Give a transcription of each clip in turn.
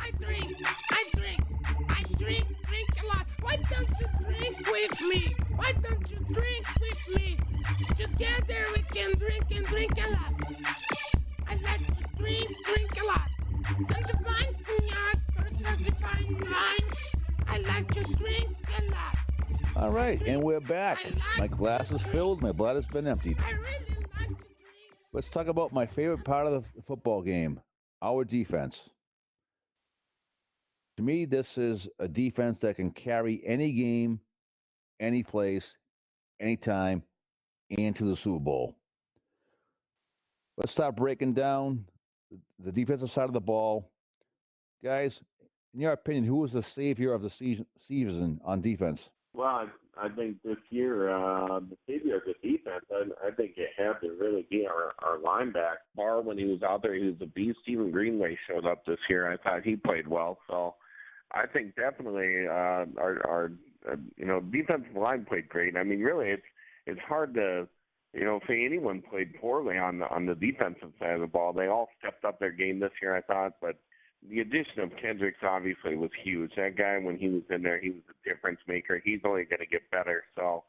I drink a lot. Why don't you drink with me? Why don't you drink with me? Together we can drink and drink a lot. I like to drink a lot. Some divine cognac or some divine wine. I like to drink a lot. All right, and we're back. My glass is filled. My bladder's been emptied. I really like to drink. Let's talk about my favorite part of the football game, our defense. To me, this is a defense that can carry any game, any place, anytime, and to the Super Bowl. Let's start breaking down the defensive side of the ball. Guys, in your opinion, who was the savior of the season on defense? Well, I think this year, the savior of the defense, I think it had to really be our linebacker. Barr, when he was out there, he was a beast. Stephen Greenway showed up this year. I thought he played well. So I think definitely our defensive line played great. I mean, really, it's hard to say anyone played poorly on the defensive side of the ball. They all stepped up their game this year, I thought, but the addition of Kendricks obviously was huge. That guy, when he was in there, he was a difference maker. He's only going to get better. So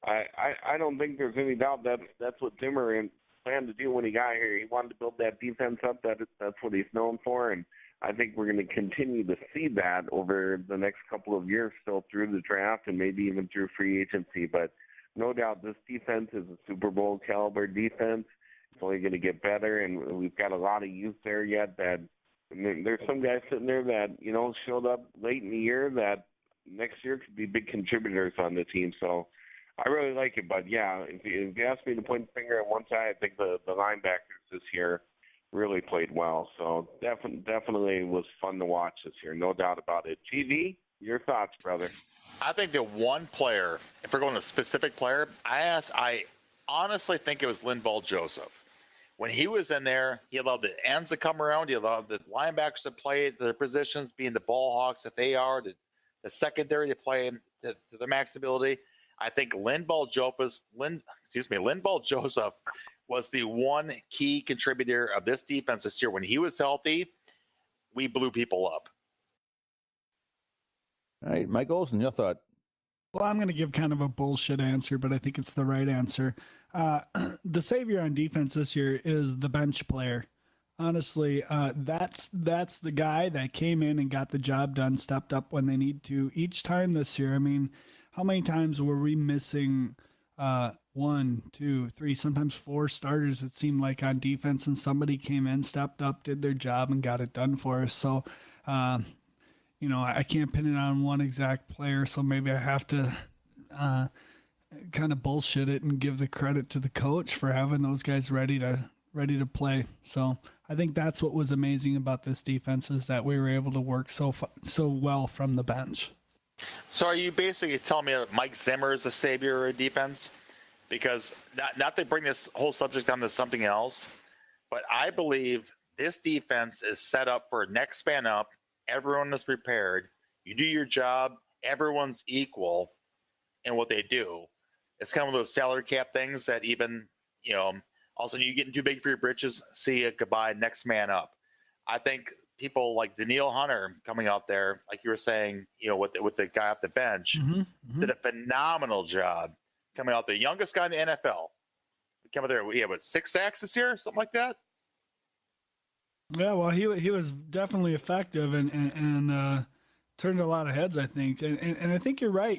I don't think there's any doubt that's what Zimmer planned to do when he got here. He wanted to build that defense up. That's what he's known for, and I think we're going to continue to see that over the next couple of years, still through the draft and maybe even through free agency. But no doubt this defense is a Super Bowl caliber defense. It's only going to get better, and we've got a lot of youth there yet that – there's some guys sitting there that, showed up late in the year that next year could be big contributors on the team. So I really like it. But, yeah, if you ask me to point the finger at one side, I think the linebackers this year really played well. So definitely was fun to watch this year, no doubt about it. TV, your thoughts, brother? I think the one player, if we're going to a specific player, I honestly think it was Linval Joseph. When he was in there, he allowed the ends to come around. He allowed the linebackers to play their positions, being the ball hawks that they are, the secondary to play to their max ability. I think Linval Joseph was the one key contributor of this defense this year. When he was healthy, we blew people up. All right, Mike Olson, your thought. Well, I'm going to give kind of a bullshit answer, but I think it's the right answer. The savior on defense this year is the bench player. Honestly, that's the guy that came in and got the job done, stepped up when they need to each time this year. I mean, how many times were we missing 1, 2, 3, sometimes 4 starters, it seemed like, on defense, and somebody came in, stepped up, did their job, and got it done for us. So, I can't pin it on one exact player, so maybe I have to kind of bullshit it and give the credit to the coach for having those guys ready to play. So I think that's what was amazing about this defense, is that we were able to work so well from the bench. So are you basically telling me that Mike Zimmer is the savior of defense? Because not to bring this whole subject down to something else, but I believe this defense is set up for next man up. Everyone is prepared. You do your job. Everyone's equal in what they do. It's kind of one of those salary cap things that even, all of a sudden you're getting too big for your britches. See you, goodbye, next man up. I think people like Danielle Hunter coming out there, like you were saying, with the guy off the bench, did a phenomenal job coming out. The youngest guy in the NFL. Came out there, 6 sacks this year, something like that. Yeah, well, he was definitely effective and turned a lot of heads, I think. And I think you're right.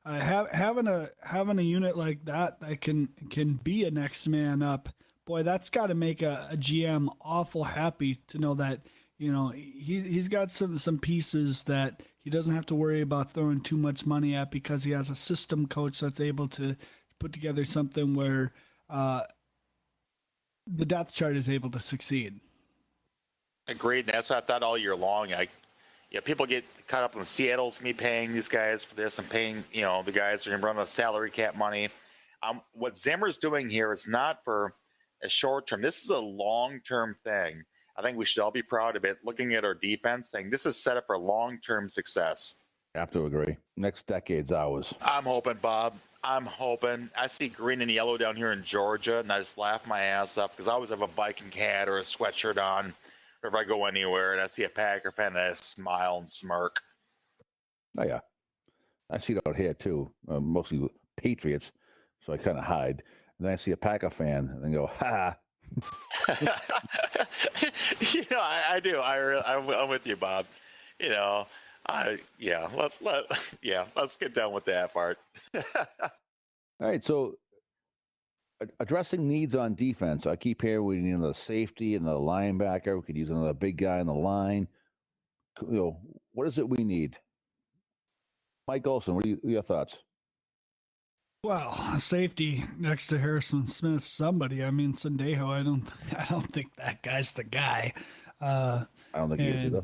Having a unit like that can be a next man up. Boy, that's got to make a GM awful happy to know that he's got some pieces that he doesn't have to worry about throwing too much money at, because he has a system coach that's able to put together something where the depth chart is able to succeed. Agreed. That's what I thought all year long. People get caught up in Seattle's me paying these guys for this and paying, the guys are going to run out of salary cap money. What Zimmer's doing here is not for a short term. This is a long-term thing. I think we should all be proud of it, looking at our defense, saying this is set up for long-term success. I have to agree. Next decade's ours. I'm hoping, Bob. I'm hoping. I see green and yellow down here in Georgia, and I just laugh my ass up because I always have a Viking hat or a sweatshirt on or if I go anywhere and I see a Packer fan, and I smile and smirk. Oh yeah, I see it out here too. Mostly Patriots, so I kind of hide. And then I see a Packer fan and then go, ha. I do. I'm with you, Bob. Yeah. Let's get done with that part. All right, so addressing needs on defense. I keep hearing we need another safety, another linebacker. We could use another big guy on the line. What is it we need? Mike Olson, what are your thoughts? Well, safety next to Harrison Smith, somebody. I mean, Sendejo. I don't think that guy's the guy. I don't think he is either.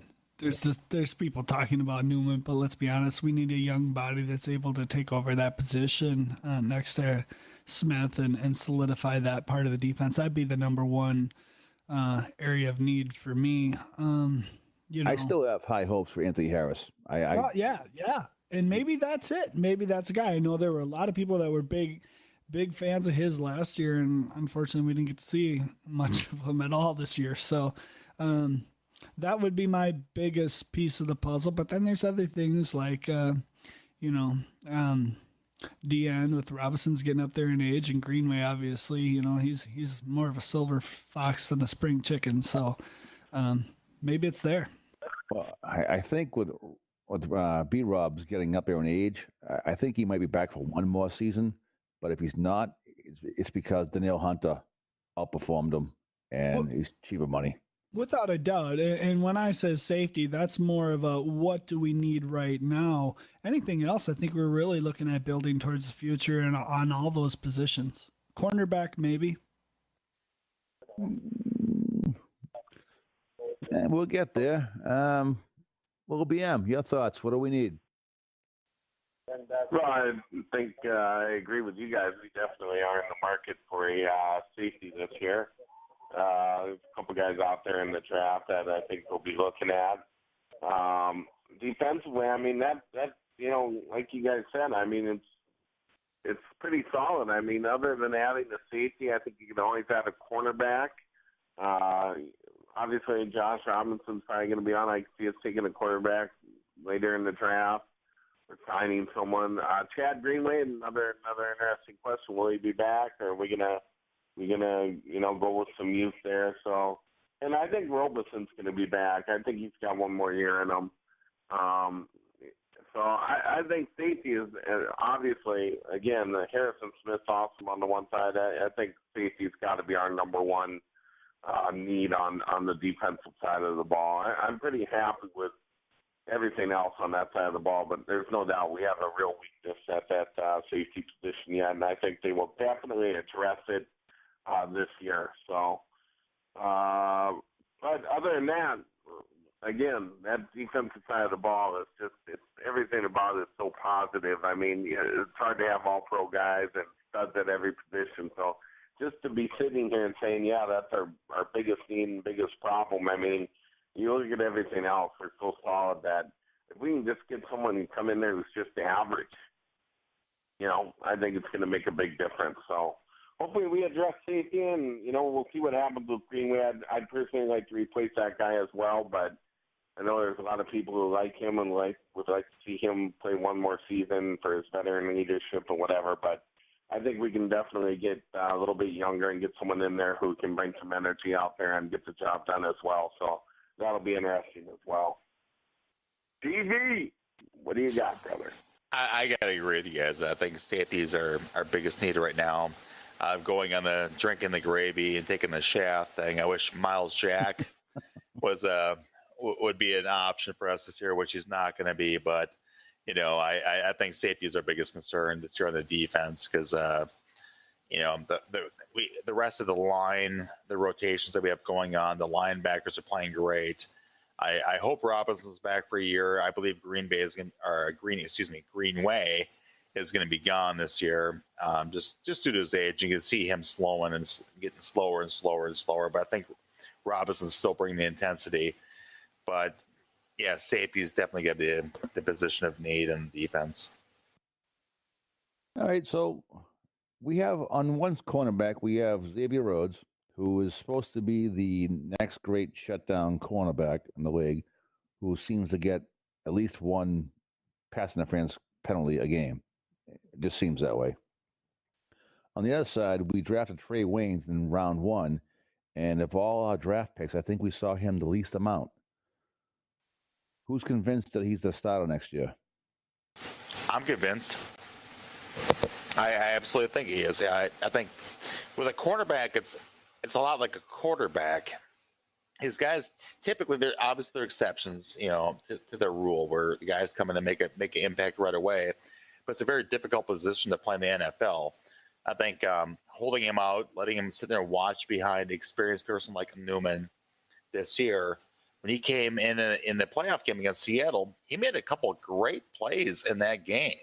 There's people talking about Newman, but let's be honest, we need a young body that's able to take over that position next to Smith and solidify that part of the defense. That'd be the number one area of need for me. I still have high hopes for Anthony Harris. Yeah. And maybe that's it. Maybe that's a guy. I know there were a lot of people that were big fans of his last year, and unfortunately we didn't get to see much of him at all this year. So that would be my biggest piece of the puzzle. But then there's other things like, DN with Robinson's getting up there in age, and Greenway, obviously, he's more of a silver fox than a spring chicken. So maybe it's there. Well, I think with B-Rob's getting up there in age, I think he might be back for one more season. But if he's not, it's because Danielle Hunter outperformed him, and he's cheaper money. Without a doubt. And when I say safety, that's more of a what do we need right now? Anything else, I think we're really looking at building towards the future and on all those positions. Cornerback, maybe. And we'll get there. Well, BM, your thoughts. What do we need? Well, I think I agree with you guys. We definitely are in the market for a safety this year. There's a couple guys out there in the draft that I think we'll be looking at. Defensively, I mean, that like you guys said, I mean, it's pretty solid. I mean, other than adding the safety, I think you can always add a cornerback. Obviously, Josh Robinson's probably going to be on. I can see us taking a quarterback later in the draft or signing someone. Chad Greenway, another interesting question. Will he be back, or are we gonna go with some youth there? So, and I think Robison's going to be back. I think he's got one more year in him. So I think safety is obviously, again, Harrison Smith's awesome on the one side. I think safety's got to be our number one need on the defensive side of the ball. I'm pretty happy with everything else on that side of the ball, but there's no doubt we have a real weakness at that safety position yet, and I think they will definitely address it this year. So, but other than that, again, that defensive side of the ball is it's everything about it is so positive. I mean, it's hard to have all pro guys and studs at every position. So just to be sitting here and saying, yeah, that's our biggest need and biggest problem. I mean, you look at everything else, we're so solid that if we can just get someone to come in there who's just average, I think it's going to make a big difference. So hopefully we address safety, and, we'll see what happens with Greenway. I'd personally like to replace that guy as well, but I know there's a lot of people who like him and would like to see him play one more season for his veteran leadership and whatever. But I think we can definitely get a little bit younger and get someone in there who can bring some energy out there and get the job done as well. So that'll be interesting as well. TV, what do you got, brother? I got to agree with you guys. I think safeties are our biggest need right now. Going on the drinking the gravy and taking the shaft thing. I wish Miles Jack would be an option for us this year, which he's not going to be. But, I think safety is our biggest concern this year on the defense because, the rest of the line, the rotations that we have going on, the linebackers are playing great. I hope Robinson's back for a year. I believe Greenway is going to be gone this year, just due to his age. You can see him slowing and getting slower and slower and slower. But I think Robinson's still bringing the intensity. But yeah, safety is definitely going to be the position of need in defense. All right, so we have on one cornerback we have Xavier Rhodes, who is supposed to be the next great shutdown cornerback in the league, who seems to get at least one pass interference penalty a game. It just seems that way. On the other side, we drafted Trey Waynes in round 1, and of all our draft picks, I think we saw him the least amount. Who's convinced that he's the starter next year? I'm convinced. I absolutely think he is. I think with a cornerback, it's a lot like a quarterback. His guys typically, they're exceptions, to their rule, where the guys come in and make an impact right away. But it's a very difficult position to play in the NFL. I think holding him out, letting him sit there and watch behind an experienced person like Newman this year, when he came in the playoff game against Seattle, he made a couple of great plays in that game.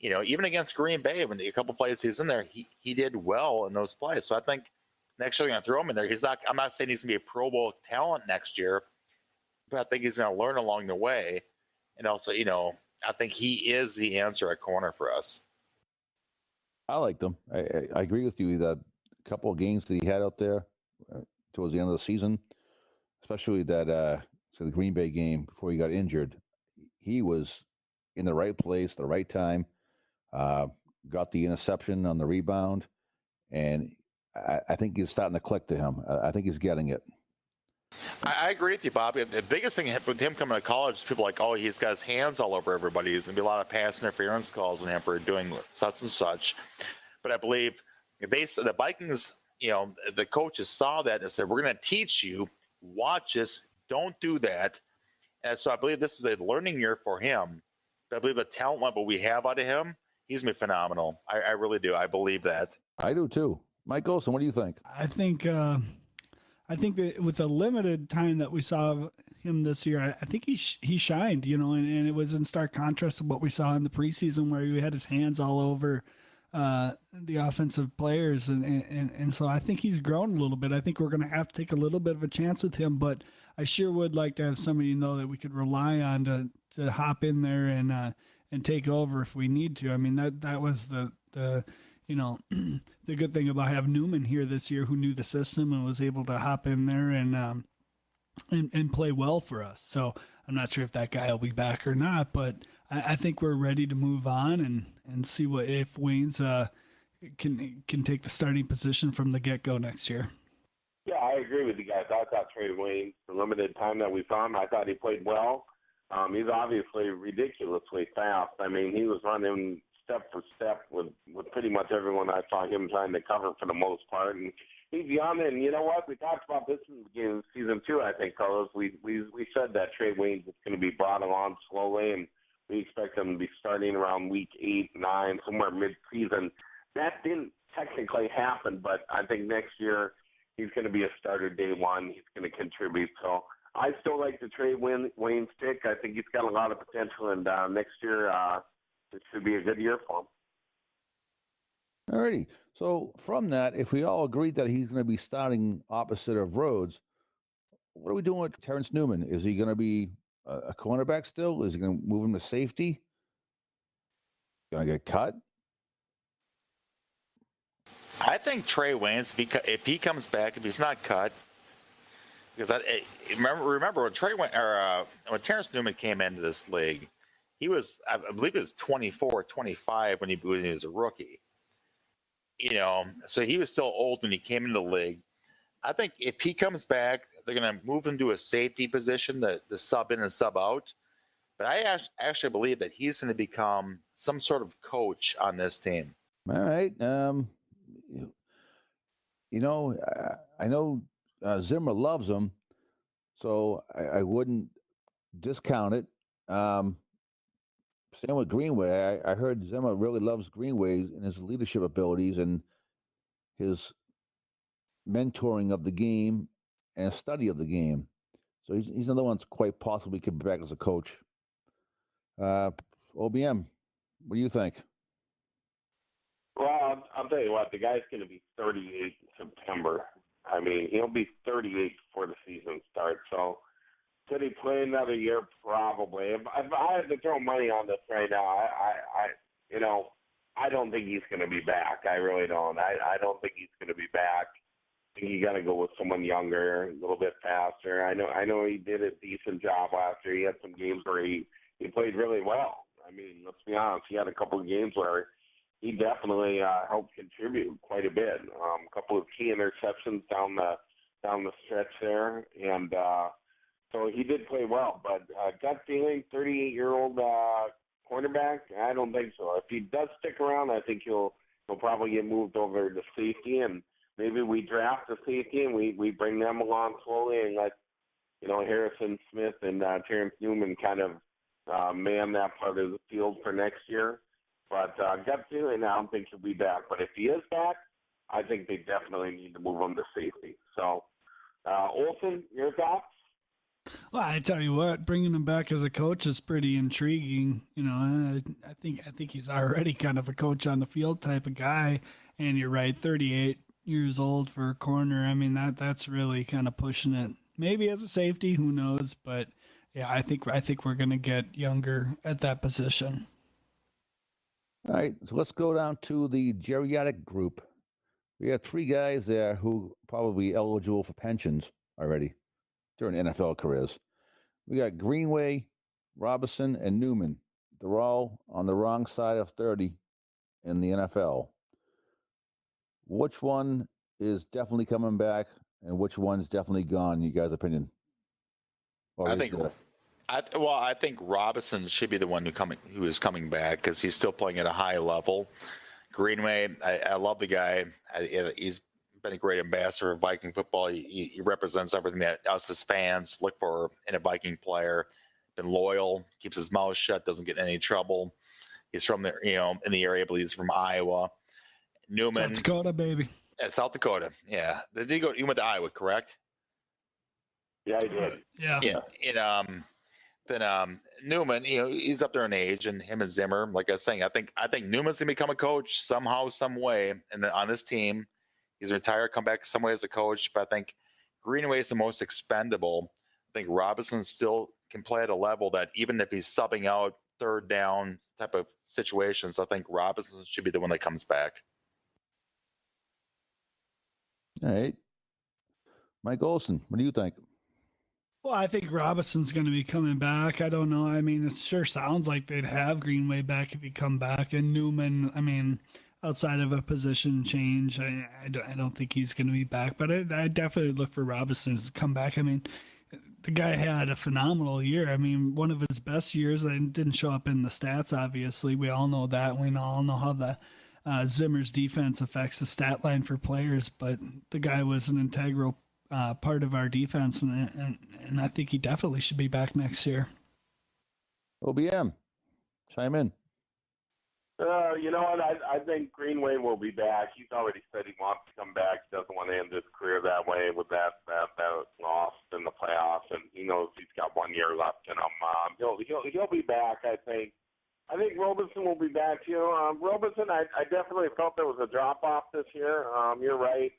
Even against Green Bay, when a couple of plays he's in there, he did well in those plays. So I think next year you're going to throw him in there. I'm not saying he's going to be a Pro Bowl talent next year, but I think he's going to learn along the way. And also, I think he is the answer at corner for us. I liked him. I agree with you that a couple of games that he had out there towards the end of the season, especially that the Green Bay game before he got injured, he was in the right place, the right time, got the interception on the rebound, and I think he's starting to click to him. I think he's getting it. I agree with you, Bobby. The biggest thing with him coming to college is people are like, oh, he's got his hands all over everybody. There's going to be a lot of pass interference calls on him for doing such and such. But I believe the Vikings, the coaches saw that and said, we're going to teach you, watch this, don't do that. And so I believe this is a learning year for him. But I believe the talent level we have out of him, he's going to be phenomenal. I really do. I believe that. I do too. Mike Olson, what do you think? I think that with the limited time that we saw him this year, I think he shined, and it was in stark contrast to what we saw in the preseason where he had his hands all over the offensive players. And so I think he's grown a little bit. I think we're going to have to take a little bit of a chance with him, but I sure would like to have somebody that we could rely on to hop in there and take over if we need to. I mean, that was the the good thing about having Newman here this year, who knew the system and was able to hop in there and play well for us. So I'm not sure if that guy will be back or not, but I think we're ready to move on and see if Wayne's can take the starting position from the get-go next year. Yeah, I agree with you guys. I thought Trey Wayne, the limited time that we saw him, I thought he played well. He's obviously ridiculously fast. I mean, he was running step for step with pretty much everyone I saw him trying to cover for the most part. And he's young, and you know what? We talked about this in season 2, I think, Carlos. We said that Trey Wayne is going to be brought along slowly, and we expect him to be starting around week 8, 9, somewhere mid-season. That didn't technically happen, but I think next year he's going to be a starter day one. He's going to contribute. So I still like the Trey Wayne stick. I think he's got a lot of potential, and next year it should be a good year for him. All righty. So from that, if we all agreed that he's going to be starting opposite of Rhodes, what are we doing with Terrence Newman? Is he going to be a cornerback still? Is he going to move him to safety? Going to get cut? I think Trey Waynes, if he comes back, if he's not cut, because remember when Terrence Newman came into this league, he was, I believe, he was 24, 25 when he was a rookie. So he was still old when he came into the league. I think if he comes back, they're going to move him to a safety position, the sub in and sub out. But I actually believe that he's going to become some sort of coach on this team. All right. I know Zimmer loves him, so I wouldn't discount it. Same with Greenway. I heard Zimmer really loves Greenway and his leadership abilities and his mentoring of the game and study of the game. So he's another one that's quite possibly could be back as a coach. OBM, what do you think? Well, I'll tell you what, the guy's going to be 38 in September. I mean, he'll be 38 before the season starts. So could he play another year? Probably. If I had to throw money on this right now, I don't think he's going to be back. I really don't. I don't think he's going to be back. think you got to go with someone younger, a little bit faster. I know he did a decent job last year. He had some games where he played really well. I mean, let's be honest, he had a couple of games where he definitely helped contribute quite a bit. A couple of key interceptions down the stretch there, and so he did play well. But gut feeling, 38-year-old cornerback, I don't think so. If he does stick around, I think he'll probably get moved over to safety, and maybe we draft a safety and we bring them along slowly and let Harrison Smith and Terrence Newman kind of man that part of the field for next year. But gut feeling, I don't think he'll be back. But if he is back, I think they definitely need to move him to safety. So, Olsen, your thoughts? Well, I tell you what, bringing him back as a coach is pretty intriguing. I think he's already kind of a coach on the field type of guy. And you're right, 38 years old for a corner. I mean, that's really kind of pushing it. Maybe as a safety, who knows? But yeah, I think we're gonna get younger at that position. All right, so let's go down to the geriatric group. We have 3 guys there who probably eligible for pensions already during NFL careers. We got Greenway, Robinson, and Newman. They're all on the wrong side of 30 in the NFL. Which one is definitely coming back, and which one's definitely gone? You guys' opinion? I think Robinson should be the one who is coming back because he's still playing at a high level. Greenway, I love the guy. He's been a great ambassador of Viking football. He represents everything that us as fans look for in a Viking player. Been loyal, keeps his mouth shut, doesn't get in any trouble. He's from the in the area, I believe he's from Iowa. Newman, South Dakota, baby. South Dakota. Yeah, you went to Iowa, correct? Yeah, I did. Yeah. And then Newman, he's up there in age, and him and Zimmer, like I was saying, I think Newman's gonna become a coach somehow, some way, and on this team, he's retired, come back some way as a coach. But I think Greenway is the most expendable. I think Robinson still can play at a level that even if he's subbing out third down type of situations, I think Robinson should be the one that comes back. All right, Mike Olson, what do you think? Well, I think Robinson's going to be coming back. I don't know. I mean, it sure sounds like they'd have Greenway back if he come back. And Newman, I mean, outside of a position change, I don't think he's going to be back. But I definitely look for Robinson to come back. I mean, the guy had a phenomenal year. I mean, one of his best years. It didn't show up in the stats, obviously. We all know that. We all know how the Zimmer's defense affects the stat line for players. But the guy was an integral part of our defense, and I think he definitely should be back next year. OBM, chime in. You know what? I think Greenway will be back. He's already said he wants to come back. He doesn't want to end his career that way with that loss in the playoffs, and he knows he's got 1 year left in him. He'll be back. I think Robinson will be back too. Robinson, I definitely felt there was a drop off this year. You're right.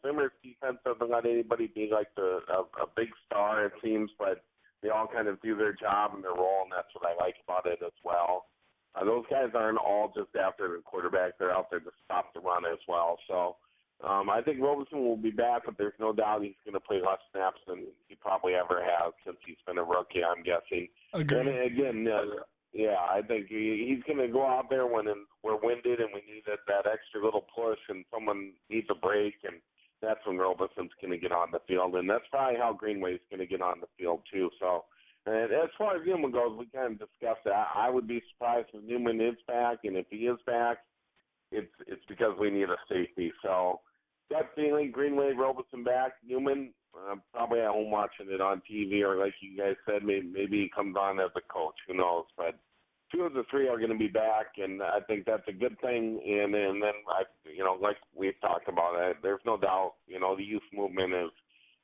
Zimmer's defense doesn't let anybody be like a big star, it seems, but they all kind of do their job and their role, and that's what I like about it as well. Those guys aren't all just after the quarterback. They're out there to stop the run as well. So I think Robinson will be back, but there's no doubt he's going to play less snaps than he probably ever has since he's been a rookie, I'm guessing. Agreed. And again, yeah, I think he's going to go out there when we're winded and we need that extra little push and someone needs a break, and that's when Robinson's going to get on the field. And that's probably how Greenway's going to get on the field too. So, and as far as Newman goes, we kind of discussed that. I would be surprised if Newman is back, and if he is back, it's because we need a safety. So, gut feeling, Greenway, Robinson back. Newman, probably at home watching it on TV, or like you guys said, maybe he comes on as a coach. Who knows? But 2 of the 3 are going to be back, and I think that's a good thing. And then like we've talked about it, there's no doubt, the youth movement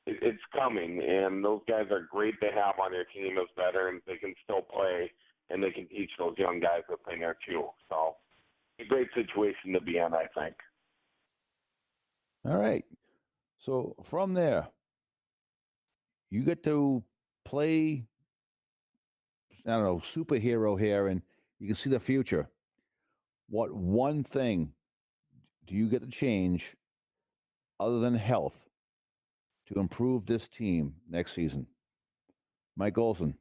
it's coming, and those guys are great to have on your team as veterans. They can still play, and they can teach those young guys a thing or two. So it's a great situation to be in, I think. All right. So from there, you get to play, I don't know, superhero here, and you can see the future. What one thing do you get to change other than health to improve this team next season? Mike Olson.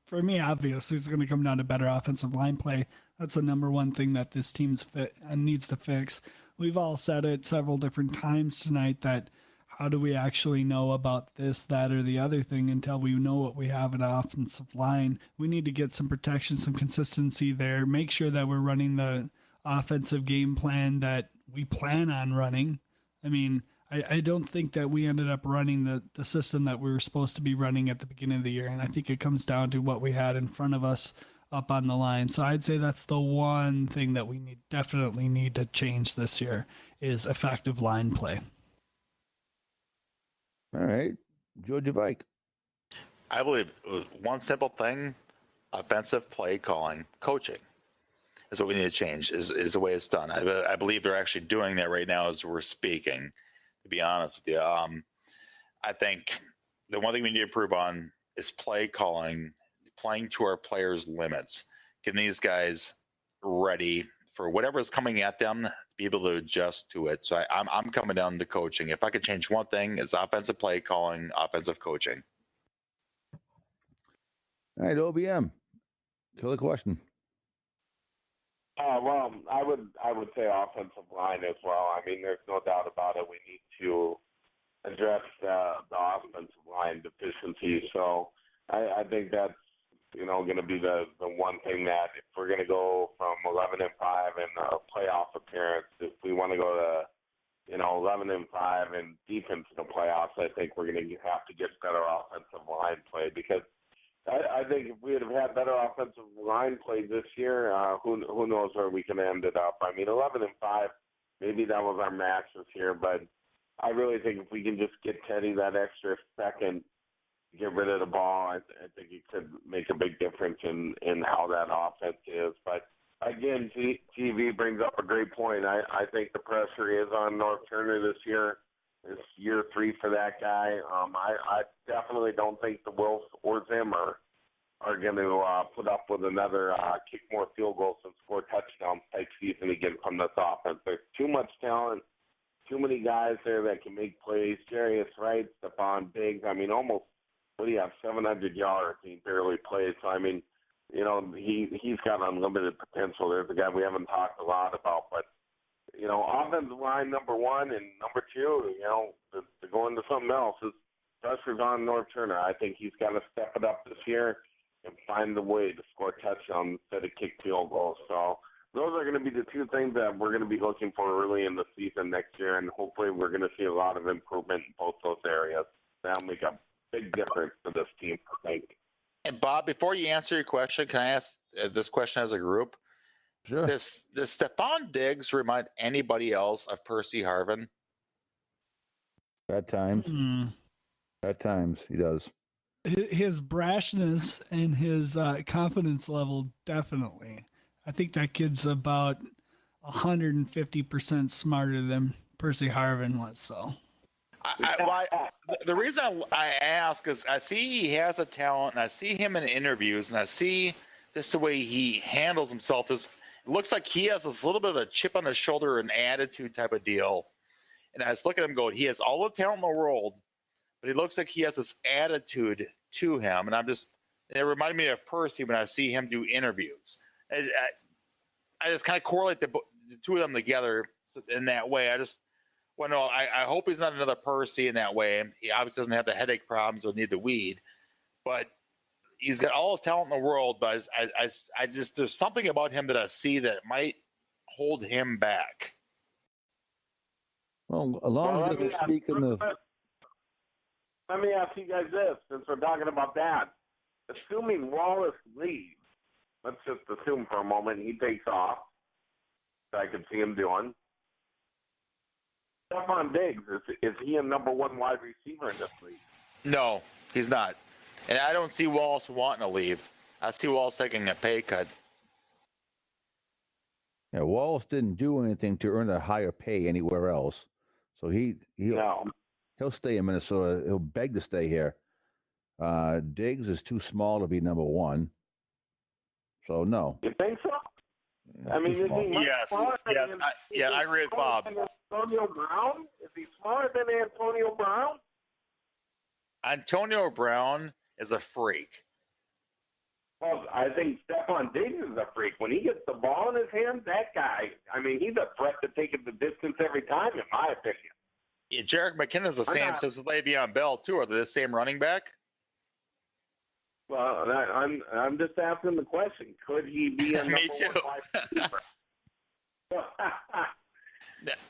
For me, obviously, it's going to come down to better offensive line play. That's the number one thing that this team's fit and needs to fix. We've all said it several different times tonight that how do we actually know about this, that, or the other thing until we know what we have in offensive line? We need to get some protection, some consistency there. Make sure that we're running the offensive game plan that we plan on running. I mean, I don't think that we ended up running the system that we were supposed to be running at the beginning of the year. And I think it comes down to what we had in front of us up on the line. So I'd say that's the one thing that we definitely need to change this year is effective line play. All right. George Vike. I believe one simple thing, offensive play calling, coaching is what we need to change, is the way it's done. I believe they're actually doing that right now as we're speaking, to be honest with you. I think the one thing we need to improve on is play calling, playing to our players' limits, getting these guys ready for whatever's coming at them, be able to adjust to it. So I'm coming down to coaching. If I could change one thing, it's offensive play calling, offensive coaching. All right, OBM. Kill the question. Well, I would say offensive line as well. I mean, there's no doubt about it. We need to address the offensive line deficiencies. So I think that's going to be the one thing that if we're going to go from 11-5 in a playoff appearance, if we want to go to 11-5 in defense in the playoffs, I think we're going to have to get better offensive line play because I think if we would have had better offensive line play this year, who knows where we can end it up. I mean, 11-5, maybe that was our max this year, but I really think if we can just get Teddy that extra second, get rid of the ball, I think it could make a big difference in how that offense is. But again, TV brings up a great point. I think the pressure is on North Turner this year. It's year 3 for that guy. I definitely don't think the Wills or Zim are going to put up with another kick more field goals and score touchdowns type season again from this offense. There's too much talent, too many guys there that can make plays. Jarius Wright, Stephon Diggs. I mean, almost, 700 yards. He barely plays. So, I mean, he's got unlimited potential. There's a guy we haven't talked a lot about, but offensive line number 1 and number 2, to go into something else is pressure's on North Turner. I think he's got to step it up this year and find the way to score touchdowns instead of kick field goals. So those are going to be the 2 things that we're going to be looking for early in the season next year, and hopefully we're going to see a lot of improvement in both those areas. That'll make a big difference for this team, I think. And Bob, before you answer your question, can I ask this question as a group? Sure. Does Stephon Diggs remind anybody else of Percy Harvin? At times. At times, he does. His brashness and his confidence level, definitely. I think that kid's about 150% smarter than Percy Harvin was, so. The reason I ask is I see he has a talent, and I see him in interviews, and I see just the way he handles himself. It looks like he has this little bit of a chip on his shoulder, an attitude type of deal. And I was looking at him going, he has all the talent in the world, but he looks like he has this attitude to him. And it reminded me of Percy when I see him do interviews. I just kind of correlate the 2 of them together in that way. I hope he's not another Percy in that way. He obviously doesn't have the headache problems or need the weed, but he's got all the talent in the world. But I just there's something about him that I see that might hold him back. Well, along with speaking of. Let me ask you guys this, since we're talking about that. Assuming Wallace leaves, let's just assume for a moment he takes off. I could see him doing. Stephon Diggs, is he a number 1 wide receiver in this league? No, he's not. And I don't see Wallace wanting to leave. I see Wallace taking a pay cut. Yeah, Wallace didn't do anything to earn a higher pay anywhere else. So he'll stay in Minnesota. He'll beg to stay here. Diggs is too small to be number 1. So, no. You think so? I mean, yes. I agree with Bob. Antonio Brown? Is he smaller than Antonio Brown? Antonio Brown is a freak. Well, I think Stephon Diggs is a freak. When he gets the ball in his hand, that guy, I mean, he's a threat to take it the distance every time, in my opinion. Yeah, Jerick McKinnon's the same as Le'Veon Bell, too. Are they the same running back? Well, I'm just asking the question. Could he be a number Me too. one wide receiver?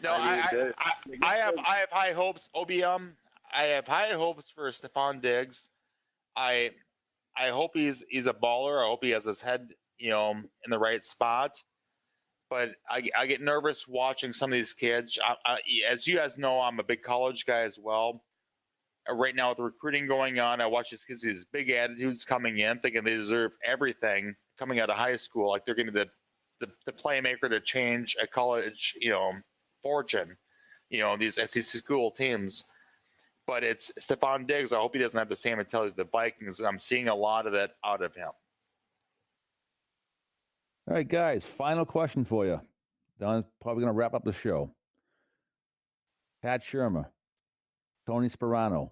No, I have high hopes. OBM, I have high hopes for Stephon Diggs. I hope he's a baller. I hope he has his head, in the right spot. But I get nervous watching some of these kids. As you guys know, I'm a big college guy as well. Right now with the recruiting going on, I watch these kids, these big attitudes coming in, thinking they deserve everything coming out of high school, like they're going to be the playmaker to change a college, fortune, these SEC school teams. But it's Stephon Diggs. I hope he doesn't have the same mentality of the Vikings, and I'm seeing a lot of that out of him. All right, guys, final question for you. Don's probably going to wrap up the show. Pat Shermer, Tony Sperano,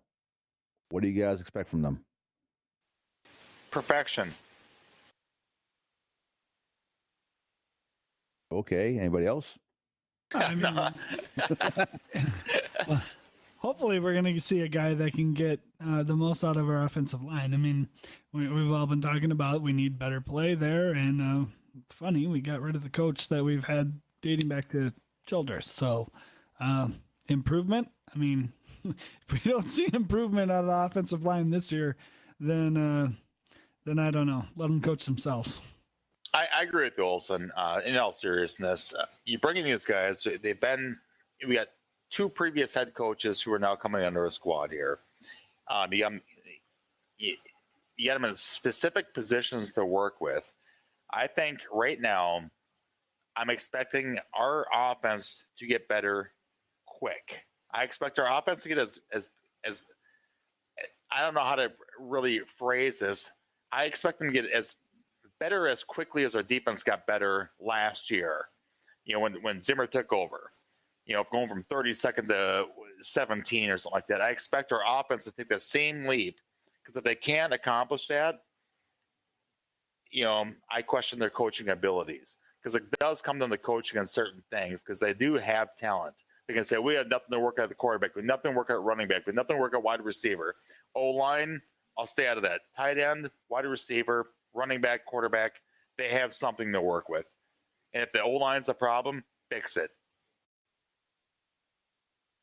what do you guys expect from them? Perfection. Okay, anybody else? I mean, well, hopefully we're going to see a guy that can get the most out of our offensive line. I mean, we've all been talking about we need better play there, and funny, we got rid of the coach that we've had dating back to Childress. So improvement, I mean, if we don't see improvement out of the offensive line this year, then I don't know. Let them coach themselves. I agree with you, Olson. In all seriousness, you bring in these guys. We got two previous head coaches who are now coming under a squad here. You got them in specific positions to work with. I think right now, I'm expecting our offense to get better quick. I expect our offense to get as I don't know how to really phrase this. I expect them to get as better as quickly as our defense got better last year. When Zimmer took over. If going from 32nd to 17 or something like that, I expect our offense to take the same leap. Because if they can't accomplish that, I question their coaching abilities. Because it does come down to coaching on certain things. Because they do have talent. They can say, we have nothing to work at the quarterback. We have nothing to work at running back. We have nothing to work at wide receiver. O-line, I'll stay out of that. Tight end, wide receiver, running back, quarterback, they have something to work with. And if the O-line's a problem, fix it.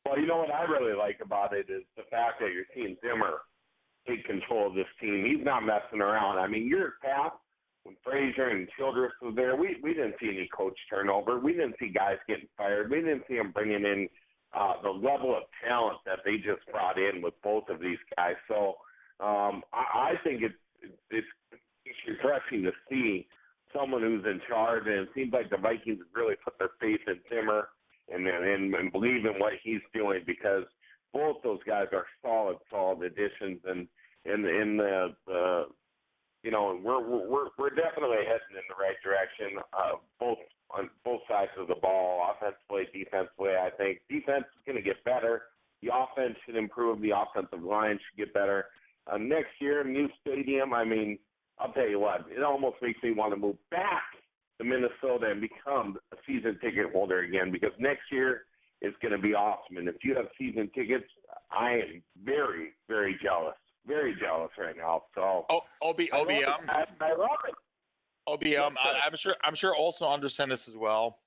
Well, you know what I really like about it is the fact that you're seeing Zimmer take control of this team. He's not messing around. I mean, years past, when Frazier and Childress was there, we didn't see any coach turnover. We didn't see guys getting fired. We didn't see them bringing in the level of talent that they just brought in with both of these guys. So I think it's refreshing to see someone who's in charge, and it seems like the Vikings really put their faith in Zimmer and believe in what he's doing, because both those guys are solid additions, and we're definitely heading in the right direction, on both sides of the ball, offensively, defensively. I think defense is going to get better. The offense should improve. The offensive line should get better. Next year, new stadium. I mean, I'll tell you what, it almost makes me want to move back to Minnesota and become a season ticket holder again, because next year is going to be awesome. And if you have season tickets, I am very, very jealous. Very jealous right now. So OBM. I love it. OBM, I'm sure also understand this as well.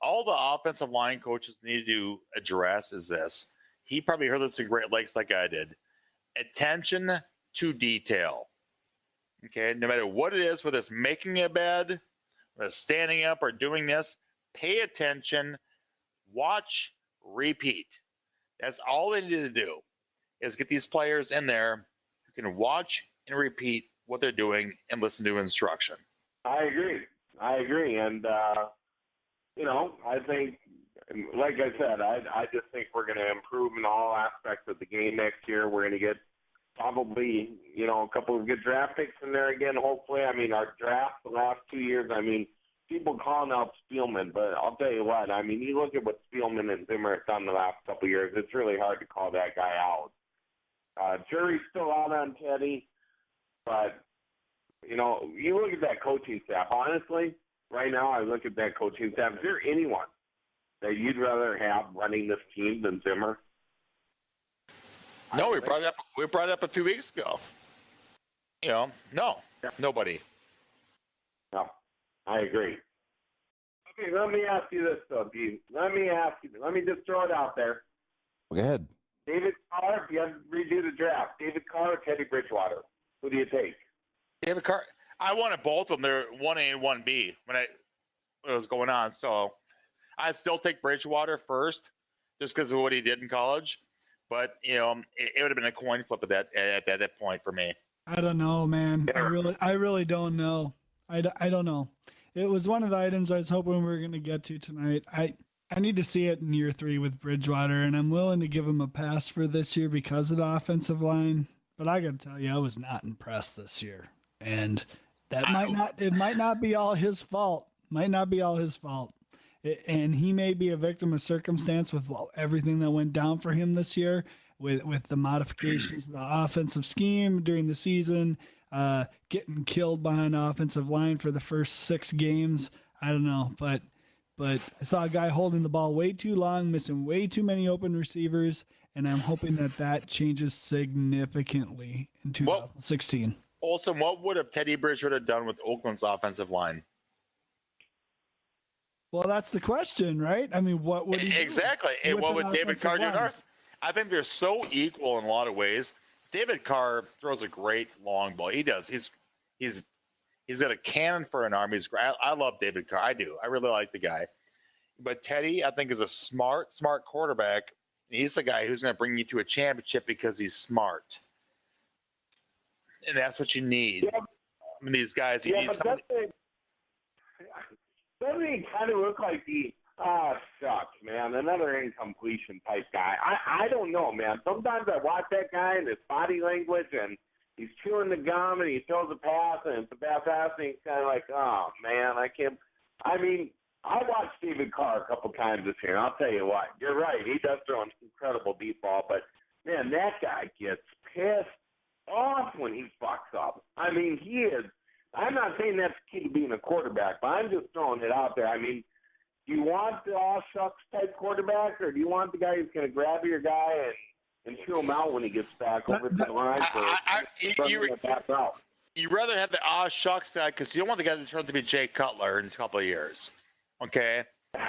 All the offensive line coaches need to address is this. He probably heard this in Great Lakes like I did. Attention to detail. Okay, no matter what it is, whether it's making a bed, whether it's standing up or doing this, pay attention, watch, repeat. That's all they need to do is get these players in there who can watch and repeat what they're doing and listen to instruction. I agree. And, I think, like I said, I just think we're going to improve in all aspects of the game next year. We're going to get probably, a couple of good draft picks in there again, hopefully. I mean, our draft the last 2 years, I mean, people calling out Spielman, but I'll tell you what. I mean, you look at what Spielman and Zimmer have done the last couple of years. It's really hard to call that guy out. Jury's still out on Teddy, but you know, you look at that coaching staff. Honestly, right now, I look at that coaching staff. Is there anyone that you'd rather have running this team than Zimmer? No, we brought it up a few weeks ago. You know, no, nobody. No, I agree. Okay, let me ask you this, though, Dean. Let me just throw it out there. Go ahead. David Carr, if you have to redo the draft, David Carr or Teddy Bridgewater? Who do you take? David Carr. I wanted both of them. They're 1A and 1B when it was going on. So I'd still take Bridgewater first just because of what he did in college. But, you know, it would have been a coin flip at that point for me. I don't know, man. Yeah. I really don't know. I don't know. It was one of the items I was hoping we were going to get to tonight. I need to see it in year 3 with Bridgewater, and I'm willing to give him a pass for this year because of the offensive line. But I got to tell you, I was not impressed this year. And that might not be all his fault. Might not be all his fault. And he may be a victim of circumstance with everything that went down for him this year with the modifications of the offensive scheme during the season, getting killed behind the offensive line for the first 6 games. I don't know, but I saw a guy holding the ball way too long, missing way too many open receivers, and I'm hoping that changes significantly in 2016. Olsen, what would have Teddy Bridgewater done with Oakland's offensive line? Well, that's the question, right? I mean, what would he do? Exactly. And what would David Carr do? I think they're so equal in a lot of ways. David Carr throws a great long ball. He does. He's got a cannon for an arm. He's great. I love David Carr. I do. I really like the guy. But Teddy, I think, is a smart quarterback. He's the guy who's going to bring you to a championship because he's smart. And that's what you need. Yeah. I mean, these guys, you need somebody. Doesn't he kind of look like shucks, man, another incompletion type guy? I don't know, man. Sometimes I watch that guy and his body language, and he's chewing the gum, and he throws a pass, and it's a bad pass, and he's kind of like, oh, man, I can't. I mean, I watched David Carr a couple times this year, and I'll tell you what. You're right. He does throw an incredible deep ball, but, man, that guy gets pissed off when he fucks up. I mean, he is. I'm not saying that's key to being a quarterback, but I'm just throwing it out there. I mean, do you want the all-shucks type quarterback, or do you want the guy who's going to grab your guy and chew him out when he gets back over the line back out? You'd rather have the shucks guy because you don't want the guy to turn out to be Jay Cutler in a couple of years. Okay? Yeah,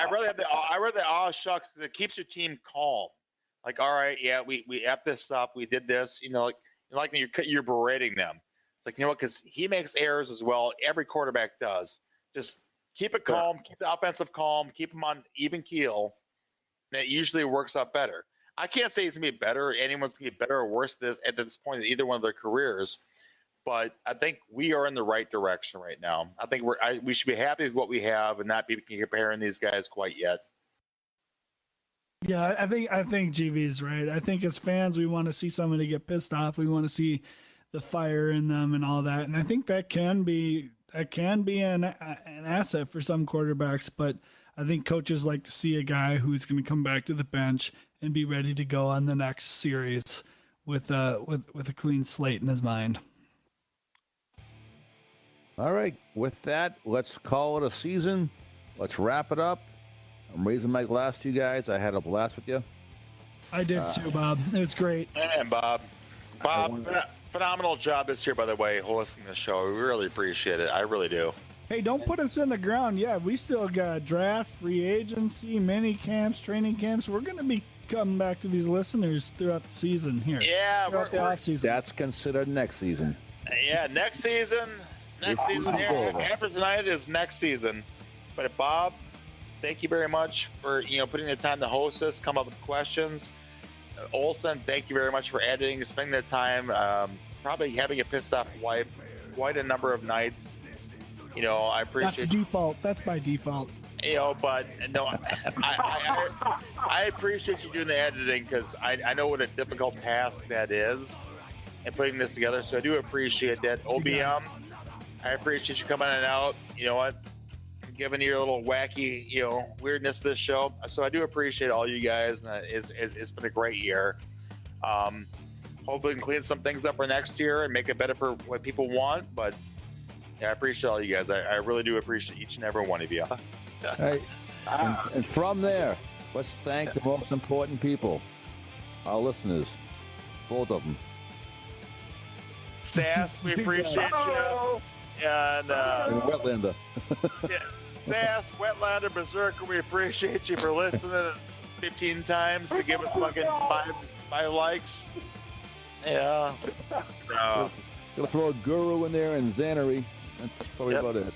I'd rather have the shucks that keeps your team calm. Like, all right, yeah, we effed this up. We did this. You know, like you're berating them. It's like, you know what, because he makes errors as well. Every quarterback does. Just keep it calm, keep the offensive calm, keep them on even keel. And it usually works out better. I can't say he's going to be better. Anyone's going to be better or worse at this point in either one of their careers. But I think we are in the right direction right now. I think we should be happy with what we have and not be comparing these guys quite yet. Yeah, I think GV's right. I think as fans, we want to see somebody get pissed off. We want to see the fire in them and all that. And I think that can be an asset for some quarterbacks, but I think coaches like to see a guy who's going to come back to the bench and be ready to go on the next series with a clean slate in his mind. All right. With that, let's call it a season. Let's wrap it up. I'm raising my glass to you guys. I had a blast with you. I did too, Bob. It was great. And Bob, phenomenal job this year, by the way, hosting the show. We really appreciate it. I really do. Hey, don't put us in the ground. Yeah, we still got draft, free agency, mini camps, training camps. We're going to be coming back to these listeners throughout the season here. Yeah, throughout the off season. That's considered next season. Yeah, next season. After tonight is next season. But Bob, thank you very much for putting the time to host us, come up with questions. Olsen, thank you very much for editing, spending the time, probably having a pissed off wife quite a number of nights. I appreciate. That's default. That's by default. But no, I appreciate you doing the editing because I know what a difficult task that is and putting this together. So I do appreciate that. OBM, I appreciate you coming on out. You know what? giving you a little wacky, weirdness to this show. So I do appreciate all you guys, and it's been a great year. Hopefully we can clean some things up for next year and make it better for what people want. But yeah, I appreciate all you guys. I really do appreciate each and every one of you. Hey, and from there, let's thank the most important people, our listeners, both of them. Sass, we appreciate you. And Wetlander. yeah, Sass, Wetlander, Berserker, we appreciate you for listening 15 times to give us fucking five likes. Yeah. Gonna throw a Guru in there and Xannery. That's probably about it.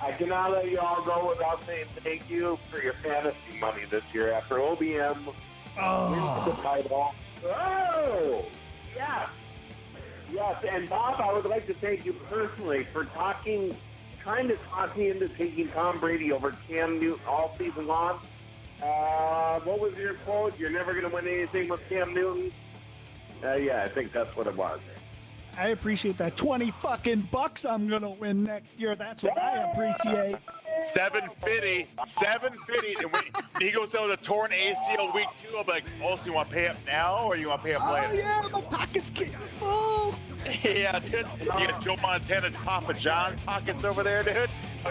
I cannot let you all go without saying thank you for your fantasy money this year after OBM wins the title. Oh, yeah. Yes, and Bob, I would like to thank you personally for trying to talk me into taking Tom Brady over Cam Newton all season long. What was your quote? You're never going to win anything with Cam Newton? Yeah, I think that's what it was. I appreciate that. $20 I'm gonna win next year. That's what I appreciate. $750, and he goes out with a torn ACL week 2. I'm like, oh, so you want to pay up now or you want to pay up later? Oh yeah, my pocket's getting full. Yeah, dude. You got Joe Montana, Papa John pockets over there, dude. I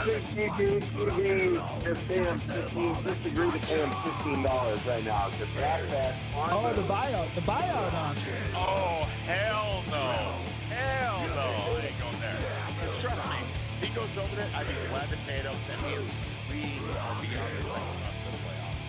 think TV is paying disagree to pay him $15 right now. Oh, the buyout option. Oh, hell no. Hell no. I ain't going there. Because trust me, if he goes over there, I'd be glad to pay it up. That means we are beyond the second round of the playoffs.